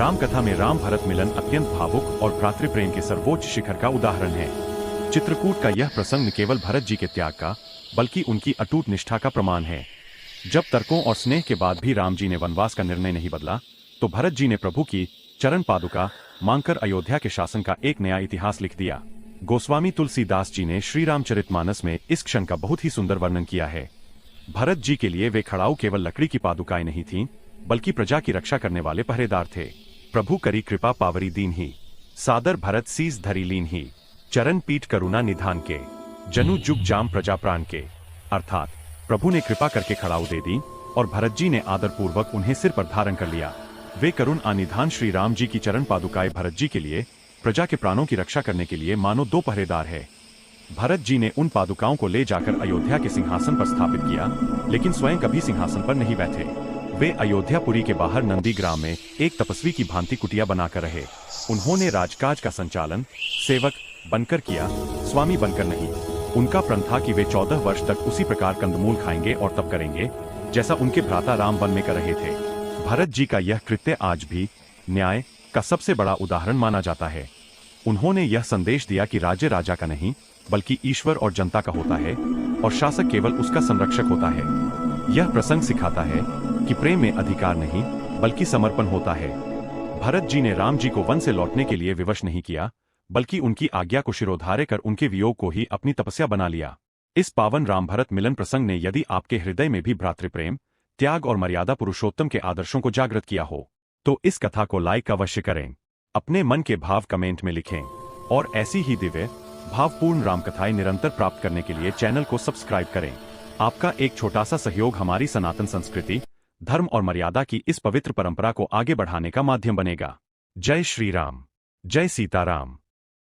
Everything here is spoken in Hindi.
राम कथा में राम भरत मिलन अत्यंत भावुक और भ्रातृप्रेम के सर्वोच्च शिखर का उदाहरण है। चित्रकूट का यह प्रसंग न केवल भरत जी के त्याग का, बल्कि उनकी अटूट निष्ठा का प्रमाण है। जब तर्कों और स्नेह के बाद भी राम जी ने वनवास का निर्णय नहीं बदला, तो भरत जी ने प्रभु की चरण पादुका मांगकर अयोध्या के शासन का एक नया इतिहास लिख दिया। गोस्वामी तुलसीदास जी ने श्री रामचरितमानस में इस क्षण का बहुत ही सुंदर वर्णन किया है। भरत जी के लिए वे खड़ाऊ केवल लकड़ी की पादुकाएं नहीं थीं, बल्कि प्रजा की रक्षा करने वाले पहरेदार थे। प्रभु करी कृपा पावरी दीन ही, सादर भरत सीस धरी लीन ही, चरण पीठ करुणा निधान के, जनु जुग जाम प्रजा प्राण के। अर्थात प्रभु ने कृपा करके खड़ाऊ दे दी और भरत जी ने आदर पूर्वक उन्हें सिर पर धारण कर लिया। वे करुण अनिधान श्री राम जी की चरण पादुकाएं भरत जी के लिए, प्रजा के प्राणों की रक्षा करने के लिए मानो दो पहरेदार है। भरत जी ने उन पादुकाओं को ले जाकर अयोध्या के सिंहासन पर स्थापित किया, लेकिन स्वयं कभी सिंहासन पर नहीं बैठे। वे अयोध्यापुरी के बाहर नंदीग्राम में एक तपस्वी की भांति कुटिया बनाकर रहे। उन्होंने राजकाज का संचालन सेवक बनकर किया, स्वामी बनकर नहीं। उनका प्रण था कि वे 14 वर्ष तक उसी प्रकार कंदमूल खाएंगे और तप करेंगे, जैसा उनके भ्राता राम वन में कर रहे थे। भरत जी का यह कृत्य आज भी न्याय का सबसे बड़ा उदाहरण माना जाता है। उन्होंने यह संदेश दिया कि राज्य राजा का नहीं, बल्कि ईश्वर और जनता का होता है, और शासक केवल उसका संरक्षक होता है। यह प्रसंग सिखाता है कि प्रेम में अधिकार नहीं, बल्कि समर्पण होता है। भरत जी ने राम जी को वन से लौटने के लिए विवश नहीं किया, बल्कि उनकी आज्ञा को शिरोधार्य कर उनके वियोग को ही अपनी तपस्या बना लिया। इस पावन राम भरत मिलन प्रसंग ने यदि आपके हृदय में भी भ्रातृप्रेम, त्याग और मर्यादा पुरुषोत्तम के आदर्शों को जागृत किया हो, तो इस कथा को लाइक अवश्य करें। अपने मन के भाव कमेंट में लिखें और ऐसी ही दिव्य भावपूर्ण रामकथाएं निरंतर प्राप्त करने के लिए चैनल को सब्सक्राइब करें। आपका एक छोटा सा सहयोग हमारी सनातन संस्कृति, धर्म और मर्यादा की इस पवित्र परंपरा को आगे बढ़ाने का माध्यम बनेगा। जय श्री राम, जय सीताराम।